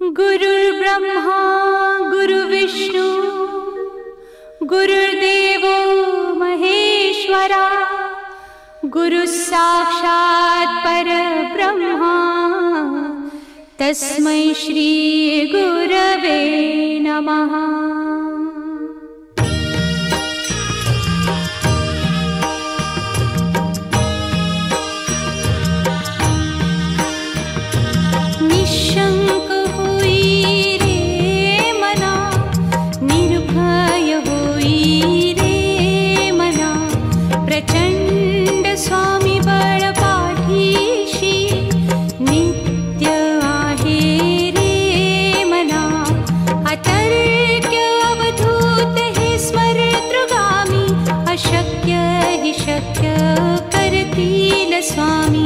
गुरुर्ब्रह्मा गुरुविष्णु गुरुर्देवो महेश्वरा गुरुसाक्षात् परब्रह्मा तस्मै श्री गुरवे नमः। निशंक होई रे मना, निर्भय होई रे मना, प्रचंड स्वामी बळ पाठीशी नित्य आहे रे मना। अतर्क्य अवधूत हे स्मरतृगामी, अशक्य हि शक्य करतील स्वामी।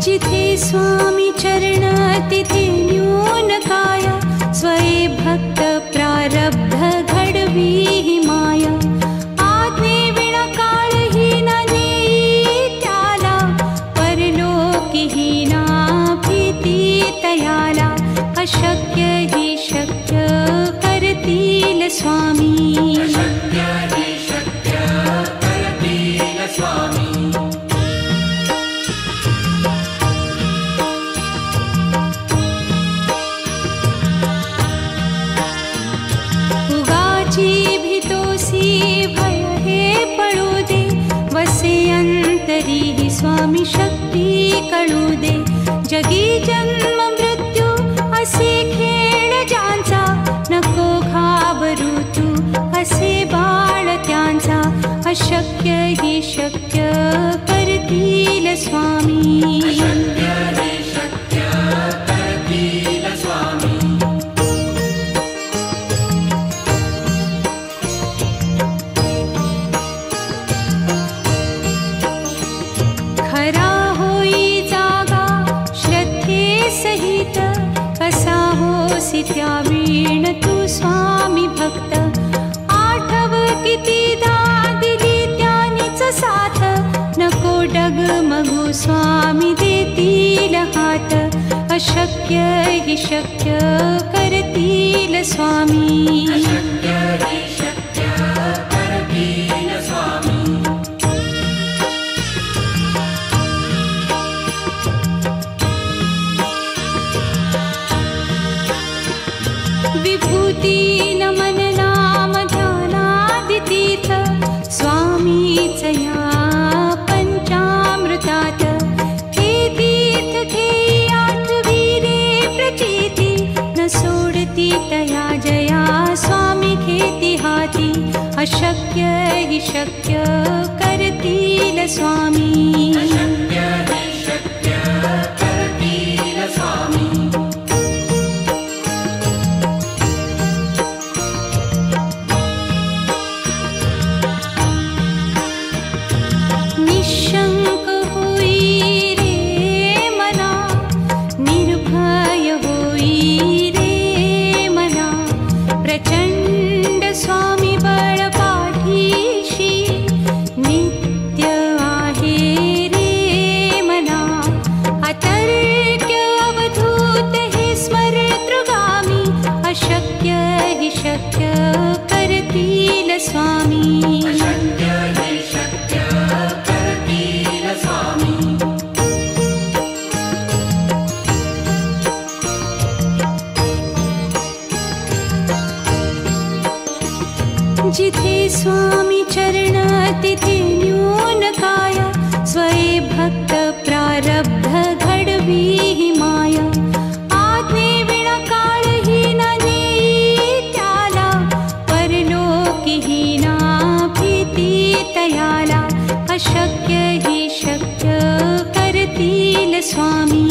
जिथे स्वामी चरण तिथे न्यून काया, स्वये भक्त प्रारब्ध घडवी ही माया। आज्ञे विना काळही ना नेई त्याला, परलोकी ही ना भीती तयाला। अशक्य ही शक्य करतील स्वामी। स्वामी शक्ती कळू दे, जगी जन्म मृत्यू असे खेळ ज्यांचा। नको घाबरू तू असे बाळ त्यांचा, अशक्य ही शक्य करतील स्वामी। त्यावीण तू स्वामी भक्त, आठव कितीदा दिली त्यानीच साथ। नको डगमगू स्वामी देतील हात, अशक्य हि शक्य करतील स्वामी। विभूती नमन नाम ध्यानादितीर्थ, स्वामीच या पंचामृतात। हे तीर्थ घेई आठवी रे प्रचिती, न सोडती तया जया स्वामी घेती हाती। अशक्य हि शक्य करतील स्वामी। निशंक होई रे मना, निर्भय होई रे मना, प्रचंड स्वामी बळ पाठीशी नित्य आहे रे मना। अतर्क्य अवधूत हे स्मरतृगामी, अशक्य हि शक्य करतील स्वामी। जिथे स्वामी चरण तिथे न्यून काया, स्वये भक्त प्रारब्ध घडवी ही माया। आज्ञे विना काळही ना नेई त्याला, परलोकी ही ना भीती तयाला। अशक्य ही शक्य करतील स्वामी।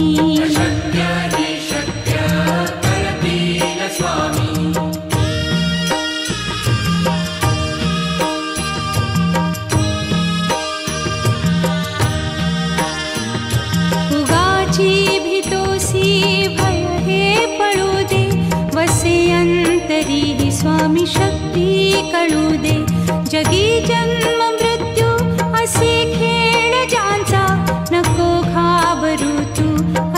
भीतोसी भय हे पळू दे, वसे अंत स्वामी शक्ती कळू दे. जगी जन्म मृत्यू असे खेळ ज्यांचा, नको घाबरू तू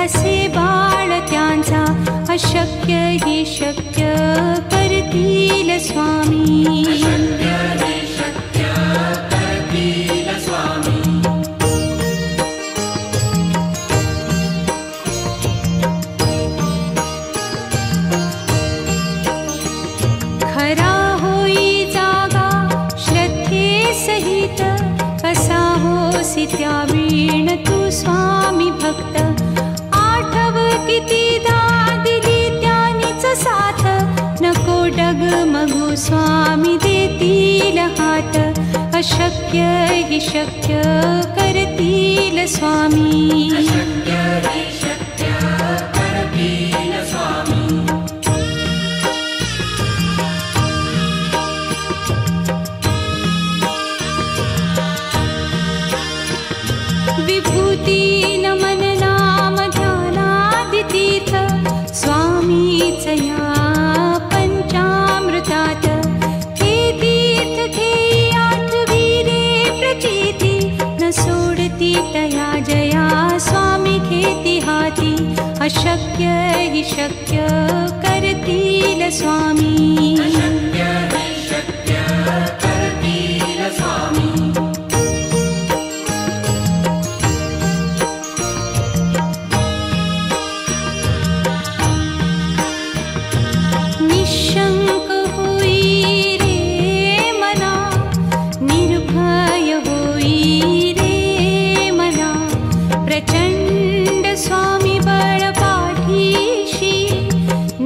असे बाळ त्यांचा. अशक्य ही शक्य करतील स्वामी. खरा होई जागा श्रद्धे सहित, कसा होसी त्या वीण तू स्वामी भक्त. आठव कितीदा दिली त्यानीच साथ, नको डगमगू स्वामी देतील हात. अशक्य ही शक्य करतील स्वामी. विभूती नमन नाम ध्यानादितीर्थ, स्वामीच या पंचामृतात. हे तीर्थ घेई आठवी रे प्रचिती, न सोडती तया जया स्वामी घेती हाती. अशक्य ही शक्य करतील स्वामी. निशंक होई रे मना, निर्भय होई रे मना. प्रचंड स्वामी बळ पाठीशी,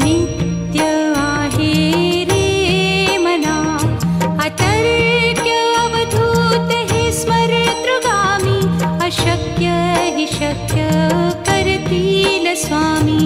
नित्य आहे रे मना. अतर्क्य अवधूत हे स्मरतृगामी, अशक्य हि शक्य करतील स्वामी.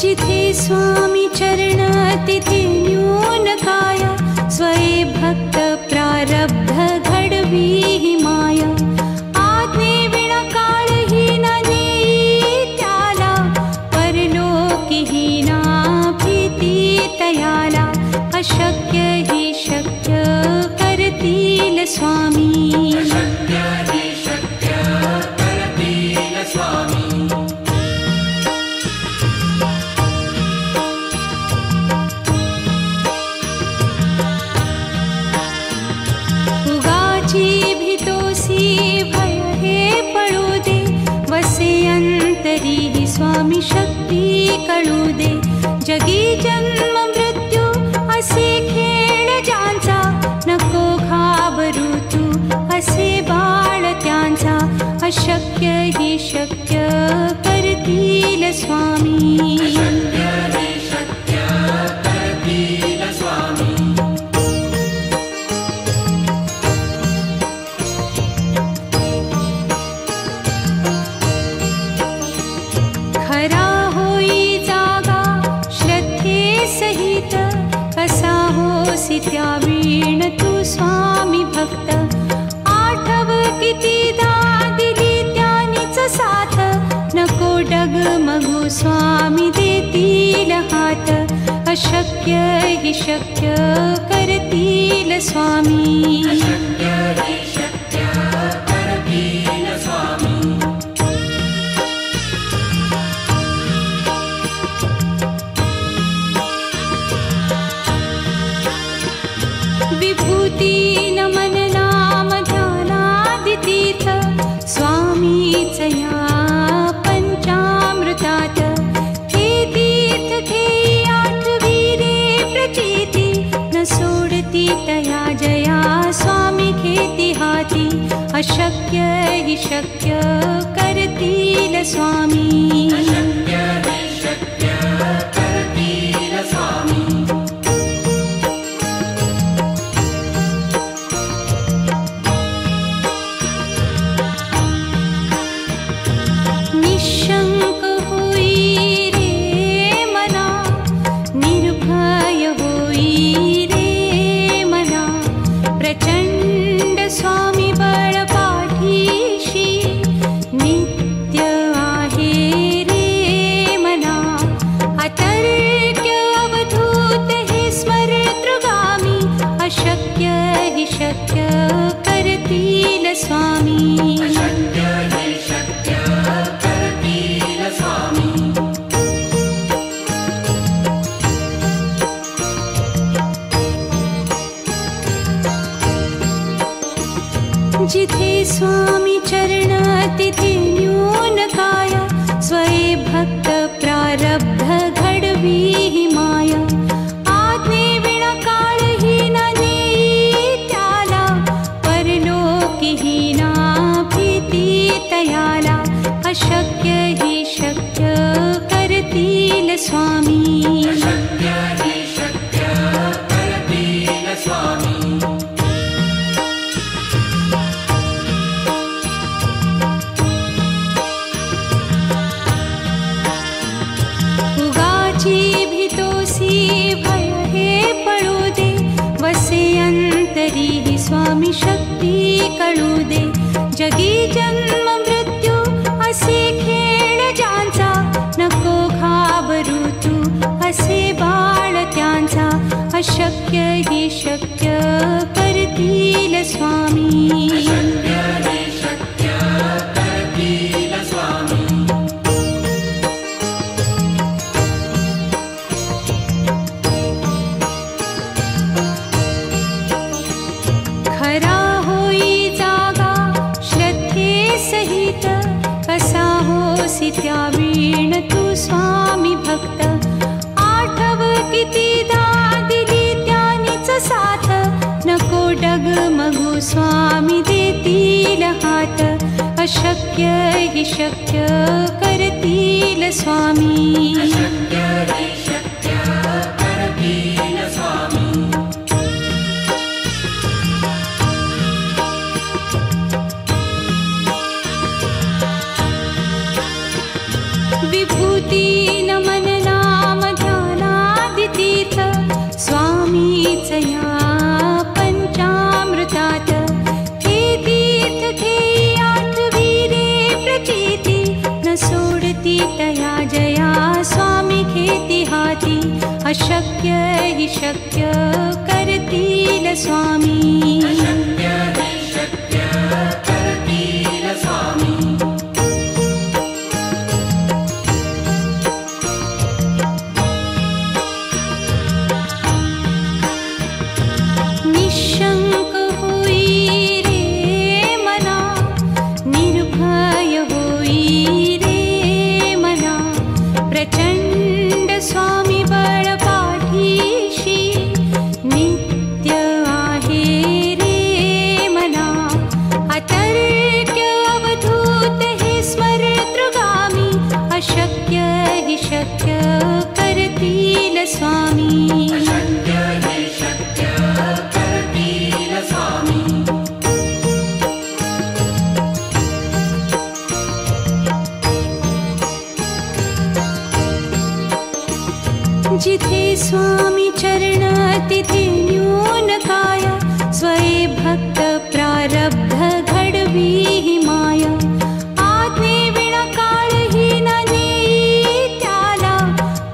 जिथे स्वामी चरण तिथे न्यून काया, स्वये भक्त प्रारब्ध घडवी ही माया. आज्ञे विना काळही न नेई त्याला, परलोकी ही ना भीती तयाला. अशक्य ही शक्य करतील स्वामी. भीतोसी भय हे पळू दे, वसे अंतरी ही स्वामी शक्ती कळू दे. जगी जन्म मृत्यू असे खेळ ज्यांचा, नको घाबरू तू असे बाळ त्यांचा. अशक्य ही शक्य करतील स्वामी. खरा होई जागा श्रद्धे सहित, कसा होसी त्या वीण तू स्वामी भक्त. आठव कितीदा दिली त्यानीच साथ, नको डगमगू स्वामी देतील हात. अशक्य हि शक्य करतील स्वामी. विभूती नमन नाम ध्यानादितीर्थ, स्वामीच या पंचामृतात. हे तीर्थ घेई आठवी रे प्रचिती, न सोडती तया जया स्वामी घेती हाती. अशक्य हि शक्य करतील स्वामी. निशंक होई रे मना, निर्भय होई रे मना. अशक्य हि शक्य करतील स्वामी. अशक्य हि शक्य करतील स्वामी. जिथे स्वामी चरण तिथे न्यून काय. स्वये भक्त प्रारब्ध घडवी हि माया. आज्ञे विना काळहीन नेई त्याला. परलोकीहीना भीती तयाला. अशक्य हि शक्य करतील स्वामी. अशक्य हि शक्य करतील स्वामी. भय हे पळू दे. वसे अंतरी ही स्वामी शक्ती कळू दे. जगी जन्म मृत्यू असे खेळ ज्यांचा. नको घाबरू तू असे बाळ त्यांचा. अशक्य हि शक्य करतील स्वामी. अशक्य हि शक्य करतील स्वामी. खरा होई जागा श्रद्धे सहित. कसा होसी त्या वीण तू स्वामी भक्त. आठव कितीदा दिली त्यानीच साथ. नको डगमगू स्वामी देतील हात. अशक्य हि शक्य करतील स्वामी. अशक्य हि शक्य करतील स्वामी. विभूती नमन नाम ध्यानादितीर्थ. स्वामीच या पंचामृतात. हे तीर्थ घेई आठवी रे प्रचिती. न सोडती तया जया स्वामी घेती हाती. अशक्य हि शक्य करतील स्वामी. अशक्य हि शक्य करतील स्वामी. निशंक होई रे मना. निर्भय होई रे मना. प्रचंड स्वामी बळ पाठीशी. नित्य आहे रे मना. अतर्क्य अवधूत हे स्मरतृगामी. अशक्य हि शक्य करतील स्वामी. अशक्य हि शक्य करतील स्वामी. जिथे स्वामी चरण तिथे न्यून काय. स्वये भक्त प्रारब्ध घडवी हि माया. आज्ञे विना काळहीन नेई त्याला.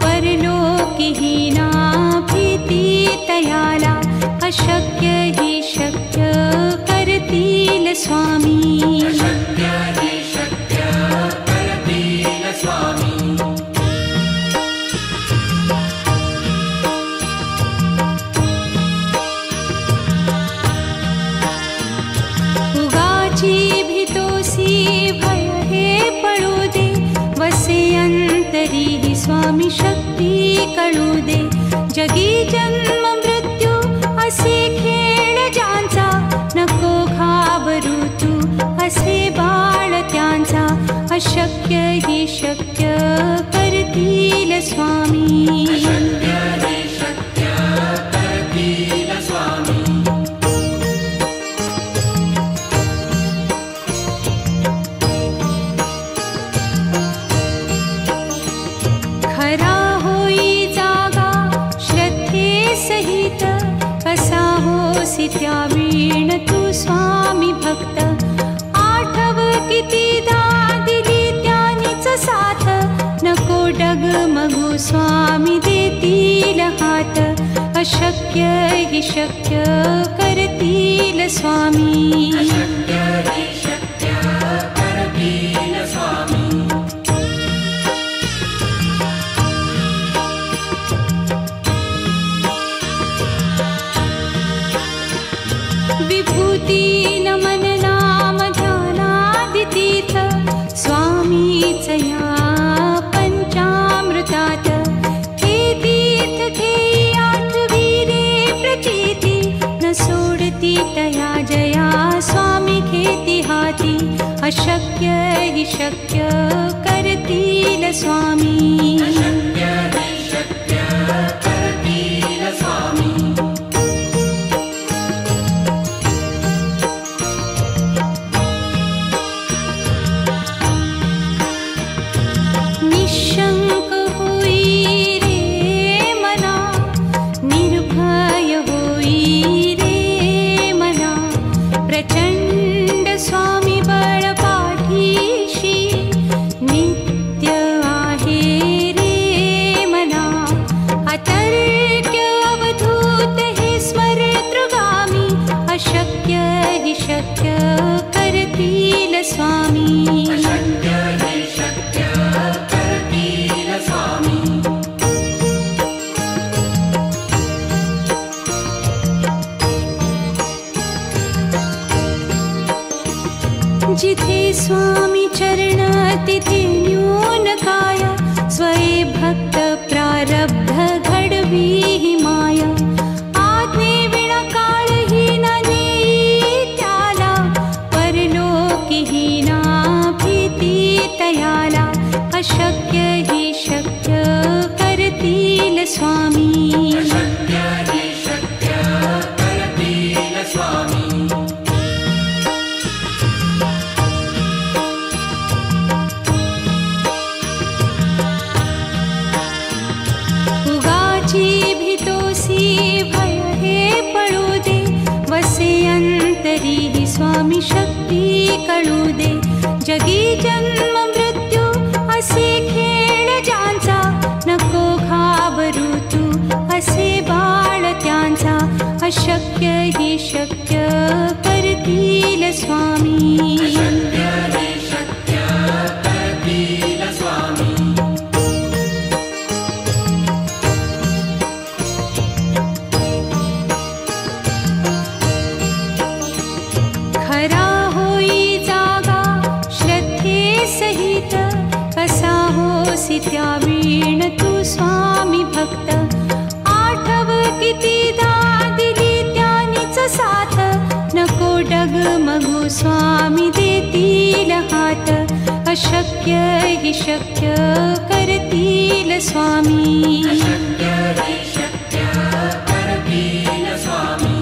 परलोकीहीना भीती तयाला. अशक्य हि शक्य करतील स्वामी. अशक्य हि शक्य करतील स्वामी. भय हे पळू दे. वसे अंतरी ही स्वामी शक्ती कळू दे. जगी जन्म मृत्यू असे खेळ ज्यांचा. नको घाबरू तू असे बाळ त्यांचा. अशक्य हि शक्य करतील स्वामी. अशक्य हि शक्य करतील स्वामी. खरा होई जागा श्रद्धे सहित. कसा होसी त्या वीण तू स्वामी भक्त. आठव कितीदा दिली त्यानीच साथ. नको डगमगू स्वामी देतील हात. अशक्य हि शक्य करतील स्वामी. अशक्य हि शक्य करतील स्वामी. विभूती नमन नाम ध्यानादितीर्थ स्वामीच या पंचामृतात. हे तीर्थ घेई आठविरे प्रचिती न सोडती तया जया स्वामी घेती हाती. अशक्य हि शक्य करतील स्वामी. अशक्य हि शक्य करतील स्वामी. निशंक होई रे मना, निर्भय होई रे मना. प्रचंड स्वामी बळ पाठीशी नित्य आहे रे मना. अतर्क्य अवधूत हे स्मरतृगामी. अशक्य हि शक्य करतील स्वामी. अशक्य हि शक्य करतील स्वामी. जिथे स्वामी चरण तिथे न्यून काय. स्वये भक्त प्रारब्ध घडवी हि माया. आज्ञे विना काळही न नेई त्याला. परलोकी हि ना भीती तयाला. अशक्य हि शक्य करतील स्वामी. अशक्य हि शक्य करतील स्वामी. उगाची भीतोसी भय हे पळू दे. वसे अंतरी हि स्वामी शक्ती कळू दे. जगी जन्म मृत्यू असे खेळ ज्यांचा. नको घाबरू तू असे बाळ त्यांचा. अशक्य हि शक्य करतील स्वामी. अशक्य हि शक्य करतील स्वामी. खरा होई जागा श्रद्धे सहित. कसा होसी त्या वीण तू स्वामी भक्त. आठव कितीदा दिली त्यानीच साथ. नको डगमगू स्वामी देतील हात. अशक्य हि शक्य करतील स्वामी. अशक्य हि शक्य करतील स्वामी.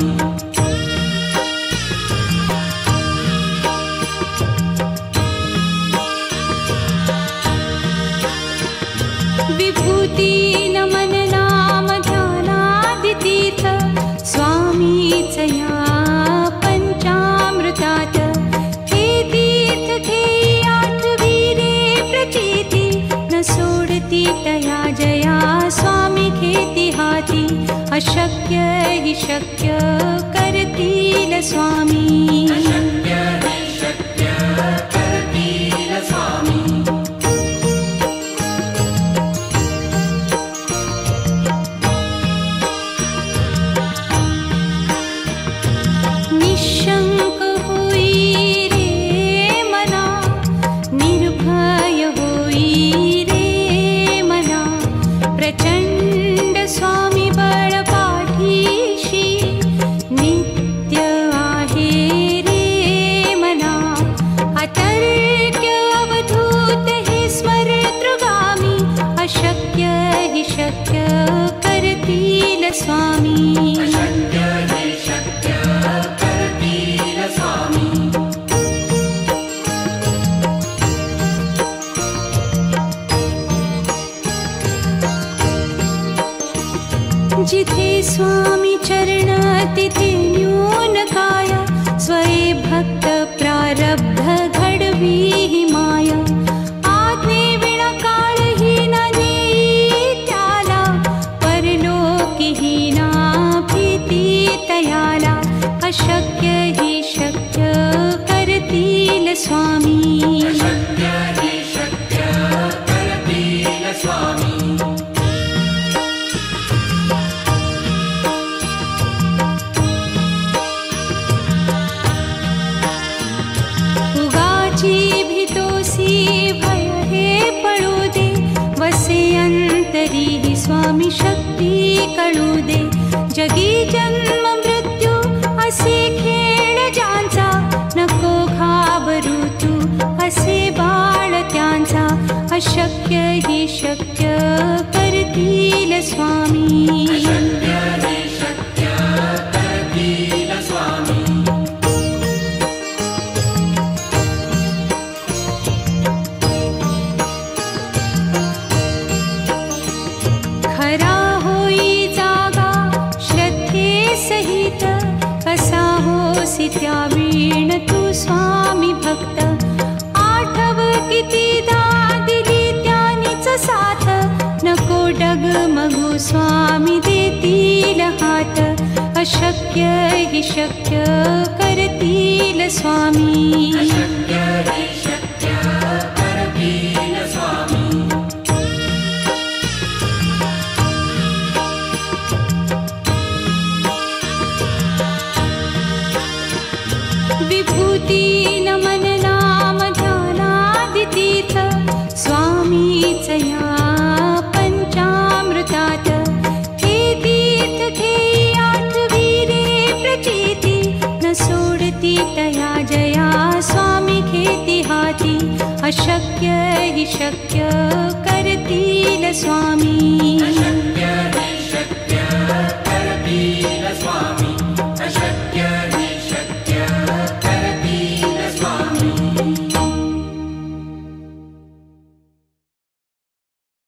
विभूती नमन नाम ध्यानादितीर्थ स्वामीच या पंचामृतात. हे तीर्थ घेई आठविरे प्रचिती न सोडती तया जया स्वामी घेती हाती. अशक्य हि शक्य करतील स्वामी. अशक्य हि शक्य करतील स्वामी. निशंक होई रे मना, निर्भय होई रे मना. प्रचंड स्वामी बळ पाठीशी नित्य आहे रे मना. अतर्क्य अवधूत हे स्मरतृगामी. अशक्य हि शक्य करतील स्वामी. अशक्य हि शक्य करतील स्वामी. जिथे स्वामी चरण तिथे न्यून काय. स्वये भक्त प्रारब्ध घडवी हि माया. आज्ञे विना काळही न नेई त्याला. परलोकी हि ना अशक्य हि शक्य करतील स्वामी. अशक्य हि शक्य करतील स्वामी. उगाची भीतोसी भय हे पळू दे, वसे अंतरी ही स्वामी शक्ती कळू दे. जगी जन्म मृत्यू असे खेळ ज्यांचा, नको घाबरू तू असे बाळ त्यांचा. अशक्य हि शक्य करतील स्वामी. अशक्य हि शक्य करतील स्वामी. खरा होई जागा श्रद्धे सहित, कसा होसी त्या वीण तू स्वामी भक्त. आठव कितीदा दिली त्यानीच साथ, नको डगमगू स्वामी देतील हात. अशक्य हि शक्य करतील स्वामी. अशक्य हि शक्य करतील स्वामी. विभूती नमन नाम ध्यानादितीर्थ, स्वामीच या पंचामृतात. हे तीर्थ घेई आठवीरे प्रचिती, न सोडती तया जया स्वामी घेती हाती. अशक्य हि शक्य करतील स्वामी.